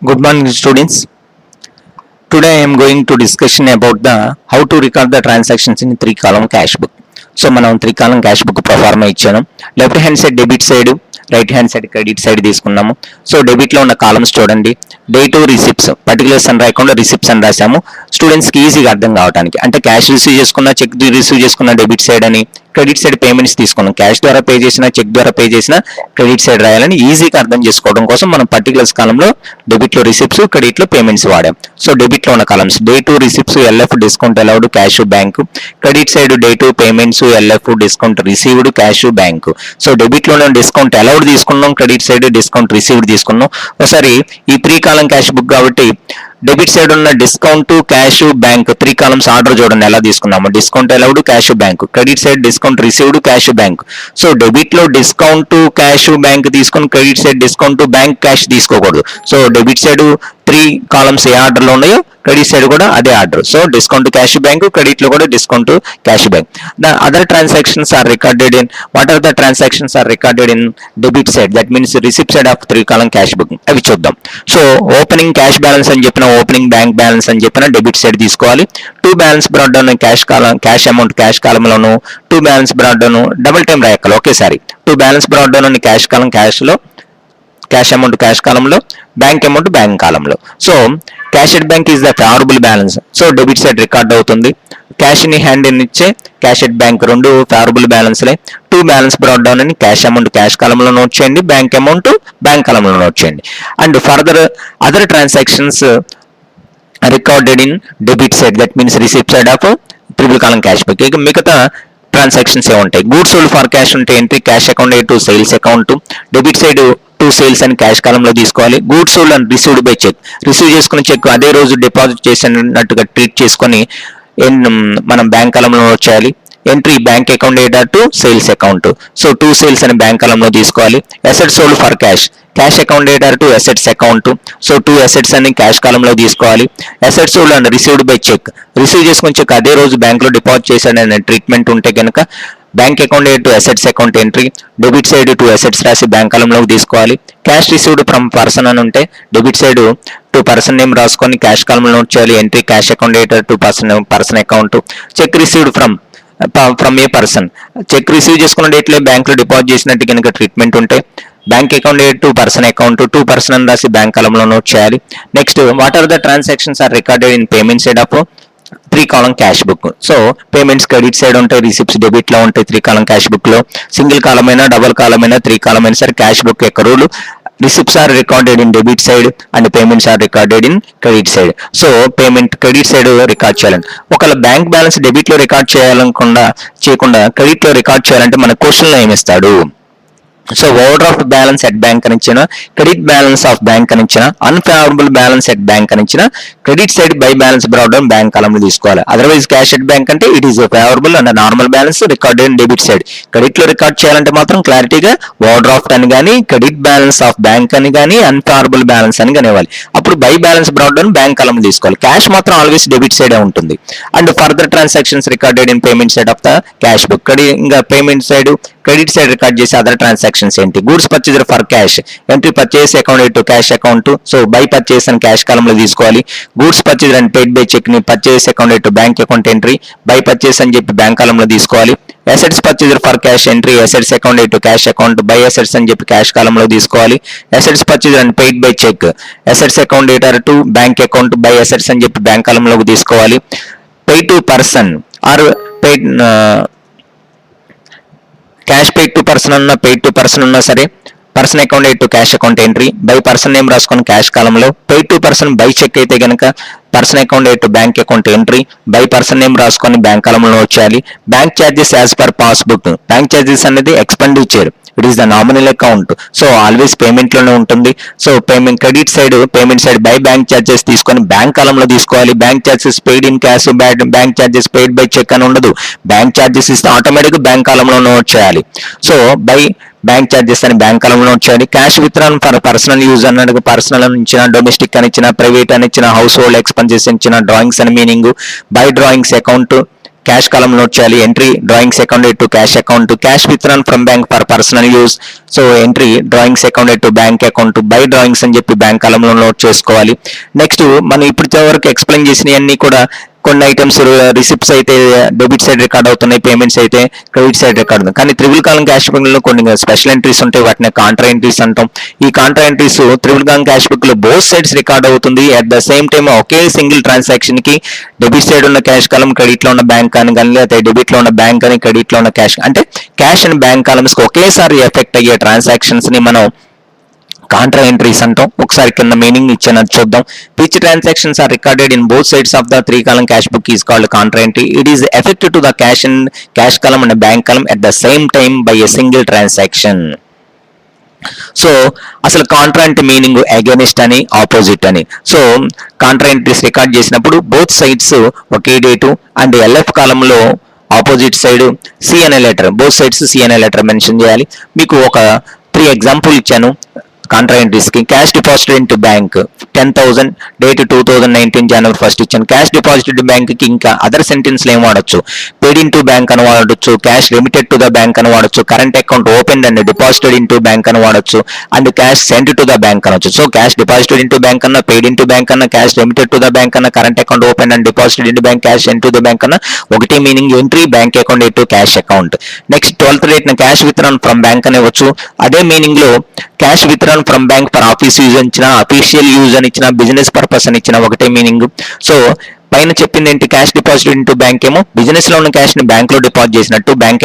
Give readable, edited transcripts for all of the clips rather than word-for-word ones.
Good morning, students. Today I am going to discussion about the how to record the transactions in three column cash book. So మనం three column cash book proforma ఇచ్చాను. Left hand side debit side, right hand side credit side తీసుకున్నాము. So debit లో ఉన్న columns చూడండి, day to receipts particulars అని రాయకుండా receipts అని రాసాము స్టూడెంట్స్కి ఈజీగా అర్థం కావడానికి. అంటే క్యాష్ రిసీవ్ చేసుకున్న, చెక్ రిసీవ్ చేసుకున్న డెబిట్ సైడ్ అని, క్రెడిట్ సైడ్ పేమెంట్స్ తీసుకున్నాం. క్యాష్ ద్వారా పే చేసిన, చెక్ ద్వారా పే చేసిన క్రెడిట్ సైడ్ రాయాలని ఈజీగా అర్థం చేసుకోవడం కోసం మనం పర్టికులర్స్ కాలంలో డెబిట్ లో రిసిప్ట్స్, క్రెడిట్ లో పేమెంట్స్ వాడాం. సో డెబిట్ లో ఉన్న columns day to receipts, LF discount allowed cash bank. Credit side day to payments, LF discount received cash bank. So debit లోనే డిస్కౌంట్ అలౌడ్ తీసుకున్నాం, క్రెడిట్ సైడ్ డిస్కౌంట్ రిసీవ్డ్ తీసుకున్నాం. ఒకసారి ఈ three column cash book కాబట్టి debit side ఉన్న discount, cash, bank three columns order చూడండి ఎలా తీసుకున్నాము. Discount allowed, cash bank. Credit side discount received, cash bank. So debit లో డిస్కౌంట్, క్యాష్, బ్యాంక్ తీసుకుని credit side discount, bank, cash తీసుకోకూడదు. So debit side three columns ఏ order లో ఉన్నాయో credit side కూడా అదే order. So discount cash bank, credit లో కూడా discount cash bank. The other transactions are recorded in what are the transactions are recorded in debit side, that means receipt side of three column cash book. అవి చూద్దాం. So opening cash balance అని చెప్పిన, opening bank balance అని చెప్పిన debit side తీసుకోవాలి. To balance brought down cash column, cash amount cash కాలంలోను, to balance brought down double time రాయక్కలు ఒకేసారి. To balance brought down cash column cash లో, cash amount cash కాలంలో, బ్యాంక్ అమౌంట్ బ్యాంక్ కాలంలో. So cash at bank is the favourable balance. So debit side record అవుతుంది. Cash ని hand in ఇచ్చే cash at bank రెండు favourable బ్యాలెన్స్లే. To balance brought down అని cash amount cash కాలంలో note చేయండి, బ్యాంక్ అమౌంట్ బ్యాంక్ కాలంలో నోట్ చేయండి. And further other transactions recorded in debit side, that means receipt side of triple column cash book. ఇక మిగతా transactions ఏ ఉంటాయి. Goods sold for cash ఉంటే entry cash account to sales account. Debit side to sales అని cash column తీసుకోవాలి. Goods sold and received by cheque, receive చేసుకున్న check అదే రోజు deposit చేసినట్టుగా ట్రీట్ చేసుకొని మనం బ్యాంక్ కాలంలో చేయాలి. Entry bank account data to sales account. So to sales అని బ్యాంక్ కాలంలో తీసుకోవాలి. Assets sold for cash, cash account data to assets account. So two assets అని క్యాష్ కాలంలో తీసుకోవాలి. Assets sold and received by cheque, receive చేసుకుని check అదే రోజు bank లో deposit చేశాడనే treatment ఉంటే కనుక బ్యాంక్ అకౌంట్ డేట్ to assets account entry, debit side to assets రాసి బ్యాంక్ కాలంలోకి తీసుకోవాలి. క్యాష్ రిసీవ్డ్ ఫ్రమ్ పర్సన్ అని ఉంటే debit side to person name రాసుకొని క్యాష్ కాలంలో నోట్ చేయాలి. ఎంట్రీ క్యాష్ అకౌంట్ డేట్ to person account. Cheque received from a person, cheque receive చేసుకున్న డేట్లో బ్యాంక్ లో డిపాజిట్ చేసినట్టు కనుక ట్రీట్మెంట్ ఉంటే బ్యాంక్ అకౌంట్ డేట్ to person account, to person అని రాసి బ్యాంక్ కాలంలో నోట్ చేయాలి. Next what are the transactions are recorded in payment side of three column cash book. So payments credit side ఉంటాయి, రిసిప్ట్స్ డెబిట్ లో ఉంటాయి. Three column cash book లో single కాలం అయినా, double కాలం అయినా, త్రీ కాలం అయినా సరే క్యాష్ బుక్ యొక్క rule receipts are recorded in debit side and payments are recorded in credit side. So payment credit side record చేయాలండి. ఒకవేళ బ్యాంక్ బ్యాలెన్స్ డెబిట్ లో record చేయకుండా క్రెడిట్ లో రికార్డ్ చేయాలంటే మన క్వశ్చన్ లో ఏమిస్తాడు. So overdraft balance at bank అని ఇచ్చిన, క్రెడిట్ బ్యాలెన్స్ ఆఫ్ బ్యాంక్ అని ఇచ్చిన, అన్ఫేవరబుల్ బ్యాలెన్స్ ఎట్ బ్యాంక్ అని ఇచ్చిన, credit side by balance brought down bank కాలంలో తీసుకోవాలి. అదర్వైజ్ క్యాష్ ఎట్ బ్యాంక్ అంటే it is favourable and normal balance recorded in debit side. Credit లో రికార్డ్ చేయాలంటే మాత్రం క్లారిటీగా ఓవర్ డ్రాఫ్ట్ అని కానీ, క్రెడిట్ బ్యాలెన్స్ ఆఫ్ బ్యాంక్ అని కానీ, అన్ఫేవరబుల్ బ్యాలెన్స్ అని కనివ్వాలి. అప్పుడు by balance brought down bank కాలంలో తీసుకోవాలి. క్యాష్ మాత్రం ఆల్వేస్ డెబిట్ సైడే ఉంటుంది. And further transactions recorded in payment side of the cash book. ఇంకా payment side credit side record చేసే అదర్ ట్రాన్సాక్షన్స్ ఏంటి. Goods purchase for cash, entry purchase account to cash account. So by purchase అని cash column తీసుకోవాలి. Goods purchase and paid by cheque ని purchase account to bank account entry, by purchase అని చెప్పి bank కాలంలో తీసుకోవాలి. Assets purchase for cash entry, assets account to cash account, by assets అని చెప్పి cash column తీసుకోవాలి. Assets purchase and paid by check, assets account data to bank account, by assets అని చెప్పి bank కాలంలోకి తీసుకోవాలి. Pay to person are paid cash paid to person అన్న, paid to person ఉన్నా సరే person account to cash account entry, by person name రాసుకొని cash కాలంలో. Paid to person by cheque అయితే కనుక person account to bank account entry, by person name రాసుకొని bank కాలంలో వచ్చేయాలి. Bank charges as per passbook, bank charges అనేది expenditure, it is the nominal account. So always payment లోనే ఉంటుంది. So payment credit side, payment side by bank charges తీసుకొని bank కాలంలో తీసుకోవాలి. Bank charges paid in cash, bank charges paid by cheque అని ఉండదు. Bank charges ఇస్తే automatic bank కాలంలో note చేయాలి. సో బై బ్యాంక్ ఛార్జెస్ అని బ్యాంక్ కాలంలో నోట్ చేయాలి. Cash withdrawn for personal use అన్నట్టు పర్సనల్ అని ఇచ్చిన, డొమెస్టిక్ అని ఇచ్చిన, ప్రైవేట్ అని ఇచ్చిన, హౌస్ హోల్డ్ ఎక్స్పెన్సెస్ ఇచ్చిన, డ్రాయింగ్స్ అని meaning, by drawings account cash column note చేయాలి. Entry drawings accounted to cash account, cash withdrawn from bank for personal use. So entry drawings accounted to bank account, by drawings అని చెప్పి bank కాలంలో note చేసుకోవాలి. Next మనం ఇప్పటి వరకు explain చేసినవన్నీ కూడా కొన్ని ఐటమ్స్ రిసిప్ట్స్ అయితే డెబిట్ సైడ్ రికార్డ్ అవుతున్నాయి, పేమెంట్స్ అయితే క్రెడిట్ సైడ్ రికార్డ్ అవుతుంది. కానీ త్రిబుల్ కాలం క్యాష్ బుక్ లో కొన్ని స్పెషల్ ఎంట్రీస్ ఉంటాయి, వాటిని కాంట్రా ఎంట్రీస్ అంటాం. ఈ కాంట్రా ఎంట్రీస్ త్రిబుల్ కాలం క్యాష్ బుక్ లో బోత్ సైడ్స్ రికార్డ్ అవుతుంది. At the same time okay single transaction కి డెబిట్ సైడ్ ఉన్న క్యాష్ కాలం, క్రెడిట్ లో ఉన్న బ్యాంక్ అని కానీ, లేకపోతే డెబిట్ లో ఉన్న బ్యాంక్ అని, క్రెడిట్ లో ఉన్న క్యాష్ అంటే క్యాష్ అండ్ బ్యాంక్ కాలమ్స్ కి ఒకేసారి ఎఫెక్ట్ అయ్యే ట్రాన్సాక్షన్స్ ని మనం కాంట్రా ఎంట్రీస్ అంటాం. ఒకసారి కింద మీనింగ్ ఇచ్చినది చూద్దాం. Which transactions are recorded in both sides of the three column cash book is called contra entry. It is effected to the cash column and bank column at the same time by a single transaction. So అసలు contra అంటే meaning against అని, opposite అని. So contra entries record చేసినప్పుడు both sides ఒకే date and LF కాలంలో opposite side C అనే letter, both sides C అనే letter mention చేయాలి. మీకు ఒక 3 ఎగ్జాంపుల్ ఇచ్చాను కాంట్రా ఎంట్రీస్ కి. Cash deposited into bank 10,000, date 2019 జనవరి 1 ఇచ్చాను. క్యాష్ డిపాజిటెడ్ బ్యాంక్ కి ఇంకా అదర్ సెంటెన్స్ ఏం వాడచ్చు, పేడ్ ఇన్ టు బ్యాంక్ అని వాడచ్చు, cash limited to the bank అని వాడచ్చు, current account open and deposited into bank అని వాడచ్చు, and cash sent to the bank అనొచ్చు. So cash deposited into bank అన్న, పేడ్ ఇన్ టు బ్యాంక్ అన్న, cash limited to the bank అన్న, current account open and deposited into bank, cash sent to the bank అన్న ఒకటే meaning entry, bank account to cash account. Next 12th date cash withdrawn from bank అనేవచ్చు. అదే meaning లో cash withdrawn from bank for office use అని ఇచ్చిన, official use అని ఇచ్చిన, business purpose అని ఇచ్చిన ఒకటే మీనింగ్. సో పైన చెప్పింది ఏంటి, క్యాష్ డిపాజిట్ ఇంటూ బ్యాంక్ ఏమో బిజినెస్ లో ఉన్న క్యాష్ ని బ్యాంక్ లో డిపాజిట్ చేసినట్టు, bank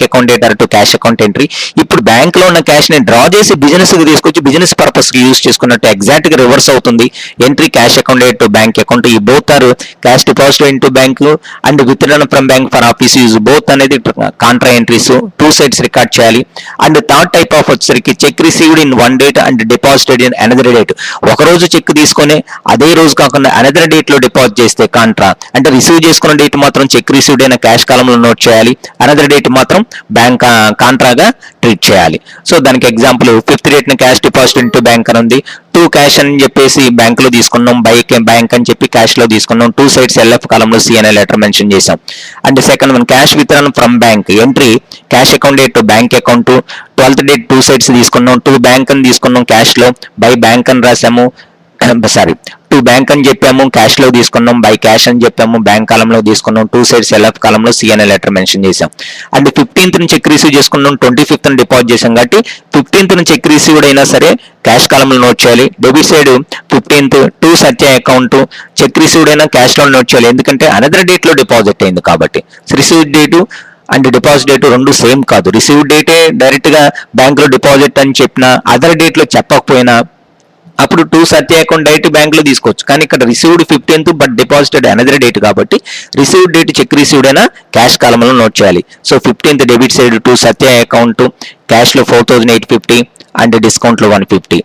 account to cash account entry. ఇప్పుడు బ్యాంక్ లో ఉన్న క్యాష్ ని డ్రా చేసి బిజినెస్ కి తీసుకొచ్చి బిజినెస్ పర్పస్ కి యూజ్ చేసుకున్నట్టు ఎగ్జాక్ట్ గా రివర్స్ అవుతుంది. Entry cash account to bank account, ఈ both are cash deposit into bank and withdrawn from bank for office use, both అనేది కాంట్రా ఎంట్రీస్, 2 సైడ్స్ రికార్డ్ చేయాలి. అండ్ థర్డ్ టైప్ ఆఫ్ వచ్చేసరికి check received in 1 date and deposited in another date. ఒక రోజు check తీసుకొని అదే రోజు కాకుండా another date లో డిపాజిట్ చేస్తే కాంట్రా. అంటే రిసీవ్ చేసుకున్న డేట్ మాత్రం చెక్ రిసీవ్డ్ అయిన క్యాష్ కాలంలో నోట్ చేయాలి, అనదర్ డేట్ మాత్రం బ్యాంక్ కాంట్రాగా ట్రీట్ చేయాలి. సో దానికి ఎగ్జాంపుల్ 5th డేట్ ని క్యాష్ డిపాజిట్ ఇంటూ బ్యాంక్ అని ఉంది, 2 క్యాష్ అని చెప్పేసి బ్యాంక్ లో తీసుకున్నాం, బై బ్యాంక్ అని చెప్పి క్యాష్ లో తీసుకున్నాం, 2 సైడ్స్ ఎల్ఎఫ్ కాలంలో సి అనే లెటర్ మెన్షన్ చేసాం. And second one cash withdrawn from bank, entry cash account date bank account, 12th date 2 sides తీసుకున్నాం, 2 బ్యాంక్ అని తీసుకున్నాం క్యాష్ లో, బై బ్యాంక్ అని రాసాము, సారీ 2 బ్యాంక్ అని చెప్పాము, క్యాష్ లో తీసుకున్నాం, బై క్యాష్ అని చెప్పాము, బ్యాంక్ కాలంలో తీసుకున్నాం, 2 సైడ్స్ ఎల్ఎఫ్ కాలంలో సి అనే లెటర్ మెన్షన్ చేసాం. అండ్ 15th నుంచి చెక్ రిసీవ్ చేసుకున్నాం, 25th డిపాజిట్ చేసాం కాబట్టి 15th నుంచి చెక్ రిసీవ్డ్ అయినా సరే క్యాష్ కాలంలో నోట్ చేయాలి. Debit side 15th to Satya account, cheque received అయినా క్యాష్ లో నోట్ చేయాలి, ఎందుకంటే అనదర్ డేట్ లో డిపాజిట్ అయింది కాబట్టి. Received date and deposit date రెండు సేమ్ కాదు. రిసీవ్డ్ డేటే డైరెక్ట్ గా బ్యాంక్ లో డిపాజిట్ అని చెప్పినా, అదర్ డేట్ లో చెప్పకపోయినా అప్పుడు 2 సత్య అకౌంట్ డైరెక్ట్ బ్యాంక్ లో తీసుకోవచ్చు. కానీ ఇక్కడ received 15th but deposited another date కాబట్టి రిసీవ్డ్ డేట్ చెక్ రిసీవ్డ్ అయినా క్యాష్ కాలంలో నోట్ చేయాలి. సో 15th డెబిట్ సైడ్ 2 సత్య అకౌంట్, క్యాష్ లో 4,850 అండ్ డిస్కౌంట్ లో 150.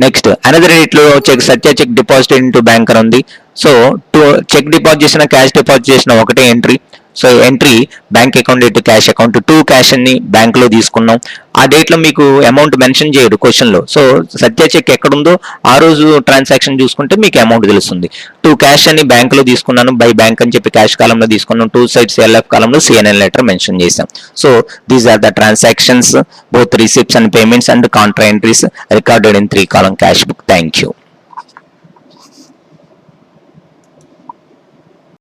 నెక్స్ట్ అనదర్ డేట్ లో సత్య చెక్ డిపాజిట్ ఇంటూ బ్యాంక్ అని ఉంది. సో చెక్ డిపాజిట్ చేసిన, క్యాష్ డిపాజిట్ చేసిన ఒకటే entry. So entry bank account date cash account, 2 cash అని బ్యాంక్ లో తీసుకున్నాం. ఆ డేట్ లో మీకు అమౌంట్ మెన్షన్ చేయడు క్వశ్చన్ లో. సో సత్య చెక్ ఎక్కడుందో ఆ రోజు ట్రాన్సాక్షన్ చూసుకుంటే మీకు అమౌంట్ తెలుస్తుంది. 2 క్యాష్ అని బ్యాంక్ లో తీసుకున్నాను, బై బ్యాంక్ అని చెప్పి క్యాష్ కాలంలో తీసుకున్నాం, 2 సైడ్స్ ఎల్ఎఫ్ కాలంలో సిఎన్ఎన్ లెటర్ మెన్షన్ చేసాం. So these are the transactions, both receipts and payments and contra entries recorded in 3 column cash book. Thank you.